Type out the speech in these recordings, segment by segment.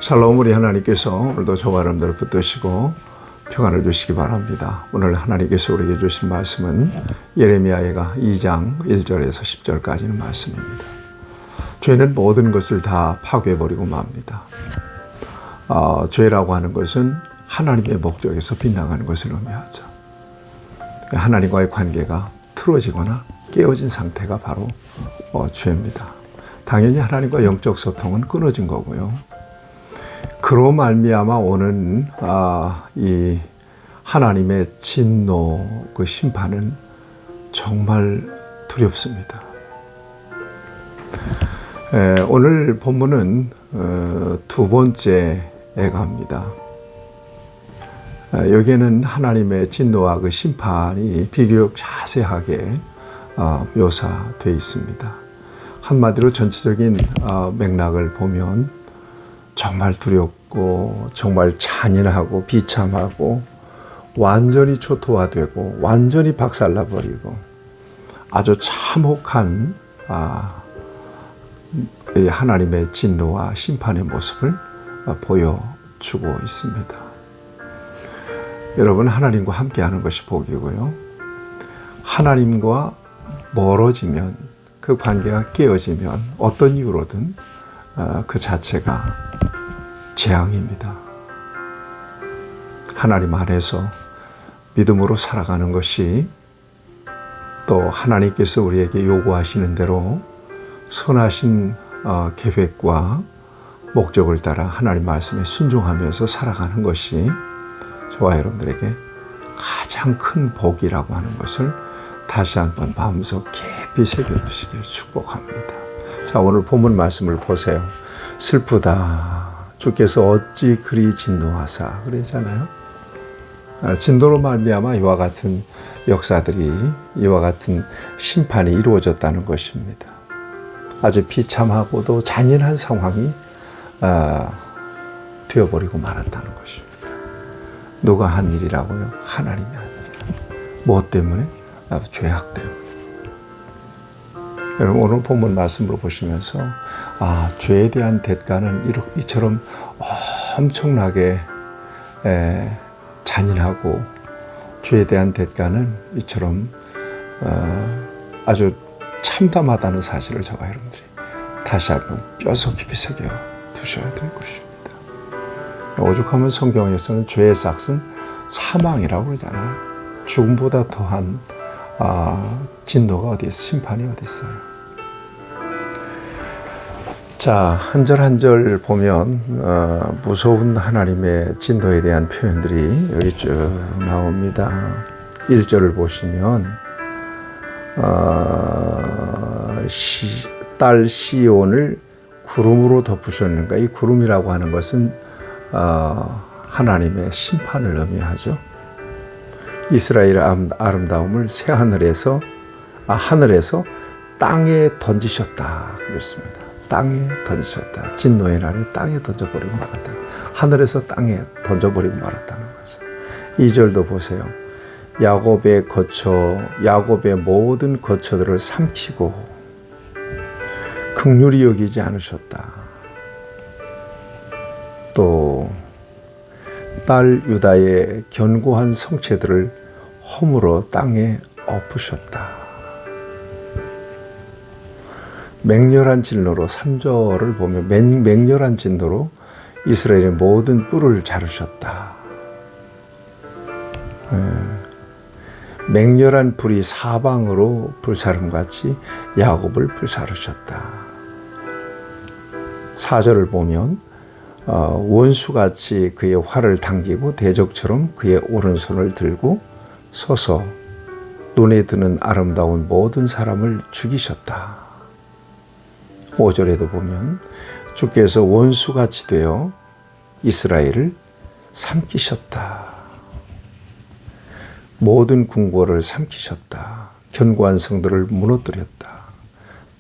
샬롬, 우리 하나님께서 오늘도 저와 여러분들을 붙드시고 평안을 주시기 바랍니다. 오늘 하나님께서 우리에게 주신 말씀은 예레미야가 2장 1절에서 10절까지는 말씀입니다. 죄는 모든 것을 다 파괴해버리고 맙니다. 죄라고 하는 것은 하나님의 목적에서 빗나가는 것을 의미하죠. 하나님과의 관계가 틀어지거나 깨어진 상태가 바로 죄입니다. 당연히 하나님과 영적 소통은 끊어진 거고요. 그로 말미암아 오는 이 하나님의 진노, 그 심판은 정말 두렵습니다. 오늘 본문은 두 번째 애가입니다. 여기에는 하나님의 진노와 그 심판이 비교적 자세하게 묘사되어 있습니다. 한마디로 전체적인 맥락을 보면 정말 두렵고 정말 잔인하고 비참하고 완전히 초토화되고 완전히 박살나버리고 아주 참혹한 하나님의 진노와 심판의 모습을 보여주고 있습니다. 여러분, 하나님과 함께하는 것이 복이고요. 하나님과 멀어지면, 그 관계가 깨어지면 어떤 이유로든 그 자체가 재앙입니다. 하나님 안에서 믿음으로 살아가는 것이, 또 하나님께서 우리에게 요구하시는 대로 선하신 계획과 목적을 따라 하나님 말씀에 순종하면서 살아가는 것이 저와 여러분들에게 가장 큰 복이라고 하는 것을 다시 한번 마음속 깊이 새겨두시길 축복합니다. 자, 오늘 본문 말씀을 보세요. 슬프다. 주께서 어찌 그리 진노하사 그러잖아요. 진노로 말미암아 이와 같은 역사들이, 이와 같은 심판이 이루어졌다는 것입니다. 아주 비참하고도 잔인한 상황이 되어버리고 말았다는 것입니다. 누가 한 일이라고요? 하나님이 한 일이라고. 무엇 때문에? 죄악 때문에. 여러분, 오늘 본문 말씀으로 보시면서 죄에 대한 대가는 이처럼 엄청나게 잔인하고, 죄에 대한 대가는 이처럼 아주 참담하다는 사실을 저와 여러분들이 다시 한번 뼈속 깊이 새겨 두셔야 될 것입니다. 오죽하면 성경에서는 죄의 삭은 사망이라고 그러잖아요. 죽음보다 더한 진노가 어디 있어요? 심판이 어디 있어요? 자, 한 절 한 절 보면 무서운 하나님의 진노에 대한 표현들이 여기 쭉 나옵니다. 1절을 보시면 딸 시온을 구름으로 덮으셨는가? 이 구름이라고 하는 것은 하나님의 심판을 의미하죠. 이스라엘의 아름다움을 새 하늘에서 땅에 던지셨다 그랬습니다. 땅에 던지셨다. 진노의 날에 땅에 던져버리고 말았다. 하늘에서 땅에 던져버리고 말았다는 거죠. 2절도 보세요. 야곱의 모든 거처들을 삼키고 긍휼히 여기지 않으셨다. 또 딸 유다의 견고한 성체들을 허물어 땅에 엎으셨다. 맹렬한 진노로, 3절을 보면 맹렬한 진노로 이스라엘의 모든 뿔을 자르셨다. 맹렬한 불이 사방으로 불사름같이 야곱을 불사르셨다. 4절을 보면 원수같이 그의 활을 당기고 대적처럼 그의 오른손을 들고 서서 눈에 드는 아름다운 모든 사람을 죽이셨다. 5절에도 보면 주께서 원수같이 되어 이스라엘을 삼키셨다. 모든 궁궐을 삼키셨다. 견고한 성들을 무너뜨렸다.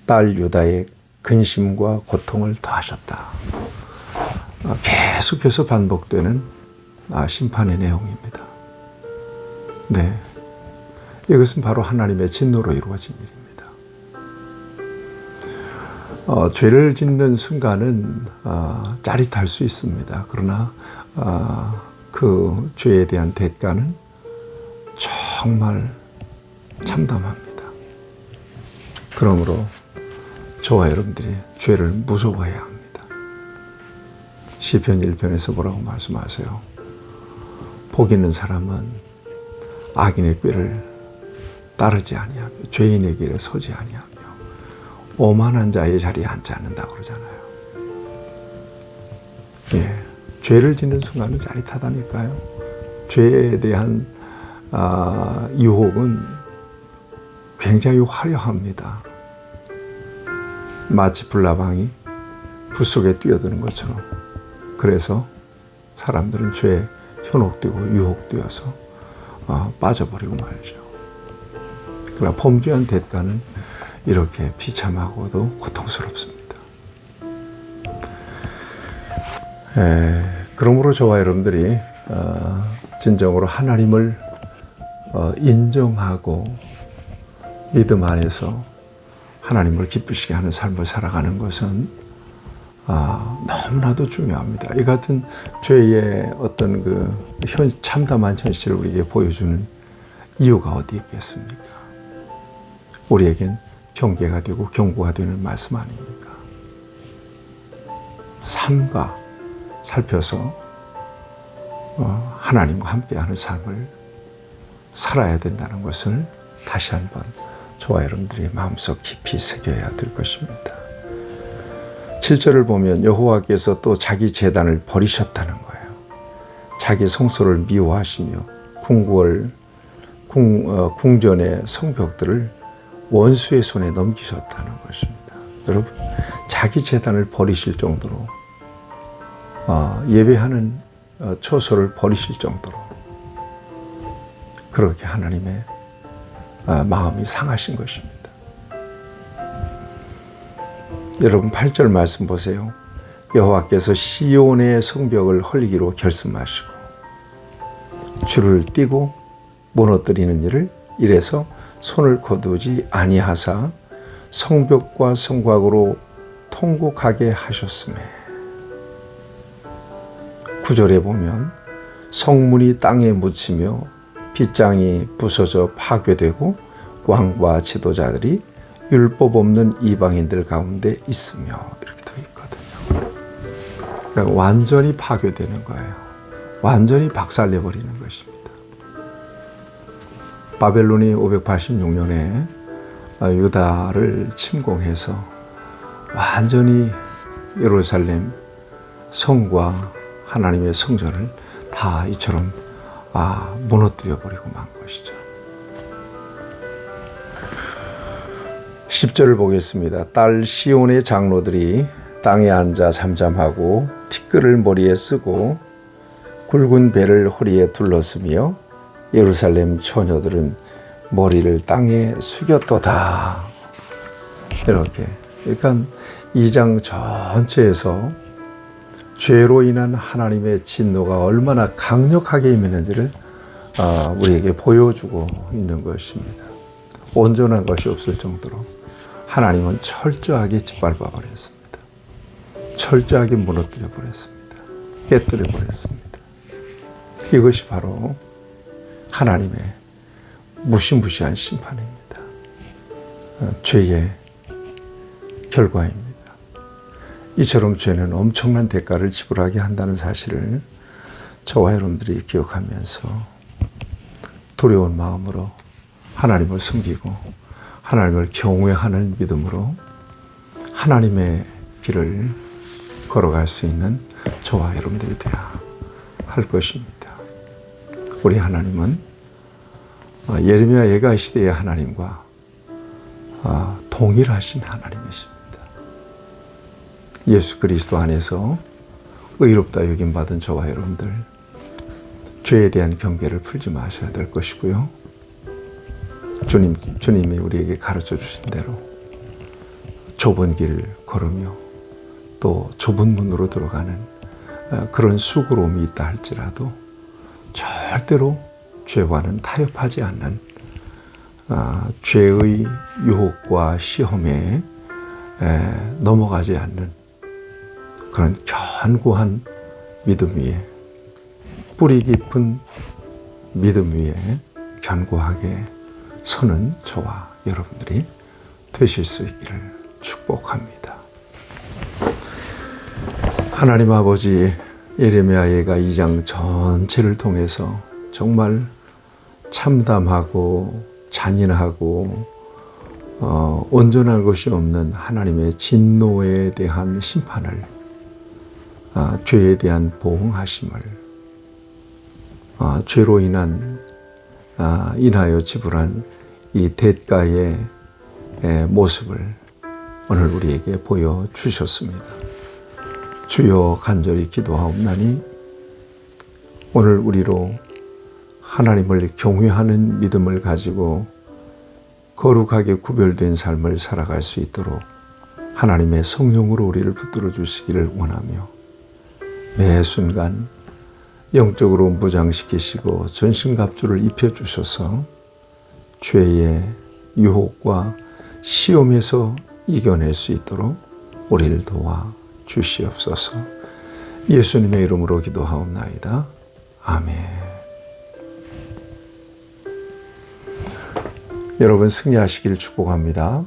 딸 유다의 근심과 고통을 더하셨다. 계속해서 반복되는 심판의 내용입니다. 네, 이것은 바로 하나님의 진노로 이루어진 일입니다. 죄를 짓는 순간은 짜릿할 수 있습니다. 그러나 그 죄에 대한 대가는 정말 참담합니다. 그러므로 저와 여러분들이 죄를 무서워해야 합니다. 시편 1편에서 뭐라고 말씀하세요? 복 있는 사람은 악인의 꾀를 따르지 아니하며 죄인의 길에 서지 아니하며 오만한 자의 자리에 앉지 않는다고 그러잖아요. 예, 죄를 짓는 순간은 짜릿하다니까요. 죄에 대한 유혹은 굉장히 화려합니다. 마치 불나방이 불 속에 뛰어드는 것처럼. 그래서 사람들은 죄에 현혹되고 유혹되어서 빠져버리고 말죠. 그러나 범죄한 대가는 이렇게 비참하고도 고통스럽습니다. 그러므로 저와 여러분들이 진정으로 하나님을 인정하고 믿음 안에서 하나님을 기쁘시게 하는 삶을 살아가는 것은 너무나도 중요합니다. 이 같은 죄의 어떤 참담한 현실을 우리에게 보여주는 이유가 어디 있겠습니까? 우리에겐 경계가 되고 경고가 되는 말씀 아닙니까? 삶과 살펴서 하나님과 함께하는 삶을 살아야 된다는 것을 다시 한번 저와 여러분들이 마음속 깊이 새겨야 될 것입니다. 7절을 보면 여호와께서 또 자기 제단을 버리셨다는 거예요. 자기 성소를 미워하시며 궁전의 성벽들을 원수의 손에 넘기셨다는 것입니다. 여러분, 자기 제단을 버리실 정도로 예배하는 처소를 버리실 정도로 그렇게 하나님의 마음이 상하신 것입니다. 여러분 8절 말씀 보세요. 여호와께서 시온의 성벽을 헐기로 결심하시고 줄을 띄고 무너뜨리는 일을 이래서 손을 거두지 아니하사 성벽과 성곽으로 통곡하게 하셨음에 9절에 보면 성문이 땅에 묻히며 빗장이 부서져 파괴되고 왕과 지도자들이 율법 없는 이방인들 가운데 있으며 이렇게 되어 있거든요. 그러니까 완전히 파괴되는 거예요. 완전히 박살내버리는 것입니다. 바벨론이 586년에 유다를 침공해서 완전히 예루살렘 성과 하나님의 성전을 다 이처럼 무너뜨려 버리고 만 것이죠. 10절을 보겠습니다. 딸 시온의 장로들이 땅에 앉아 잠잠하고 티끌을 머리에 쓰고 굵은 배를 허리에 둘렀으며 예루살렘 처녀들은 머리를 땅에 숙였도다. 이렇게. 그러니까 2장 전체에서 죄로 인한 하나님의 진노가 얼마나 강력하게 임했는지를 우리에게 보여주고 있는 것입니다. 온전한 것이 없을 정도로 하나님은 철저하게 짓밟아 버렸습니다. 철저하게 무너뜨려 버렸습니다. 깨뜨려 버렸습니다. 이것이 바로 하나님의 무시무시한 심판입니다. 죄의 결과입니다. 이처럼 죄는 엄청난 대가를 지불하게 한다는 사실을 저와 여러분들이 기억하면서 두려운 마음으로 하나님을 섬기고 하나님을 경외하는 믿음으로 하나님의 길을 걸어갈 수 있는 저와 여러분들이 되어야 할 것입니다. 우리 하나님은 예레미야 예가 시대의 하나님과 동일하신 하나님이십니다. 예수 그리스도 안에서 의롭다 여김받은 저와 여러분들 죄에 대한 경계를 풀지 마셔야 될 것이고요. 주님이 우리에게 가르쳐 주신 대로 좁은 길을 걸으며 또 좁은 문으로 들어가는 그런 수고로움이 있다 할지라도 절대로 죄와는 타협하지 않는 죄의 유혹과 시험에 넘어가지 않는 그런 견고한 믿음 위에, 뿌리 깊은 믿음 위에 견고하게 서는 저와 여러분들이 되실 수 있기를 축복합니다. 하나님 아버지, 예레미야 예가 2장 전체를 통해서 정말 참담하고 잔인하고 온전할 것이 없는 하나님의 진노에 대한 심판을, 죄에 대한 보응하심을, 죄로 인하여 지불한 이 대가의 모습을 오늘 우리에게 보여주셨습니다. 주여, 간절히 기도하옵나니 오늘 우리로 하나님을 경외하는 믿음을 가지고 거룩하게 구별된 삶을 살아갈 수 있도록 하나님의 성령으로 우리를 붙들어 주시기를 원하며, 매 순간 영적으로 무장시키시고 전신갑주를 입혀주셔서 죄의 유혹과 시험에서 이겨낼 수 있도록 우리를 도와 주시옵소서. 예수님의 이름으로 기도하옵나이다. 아멘. 여러분 승리하시길 축복합니다.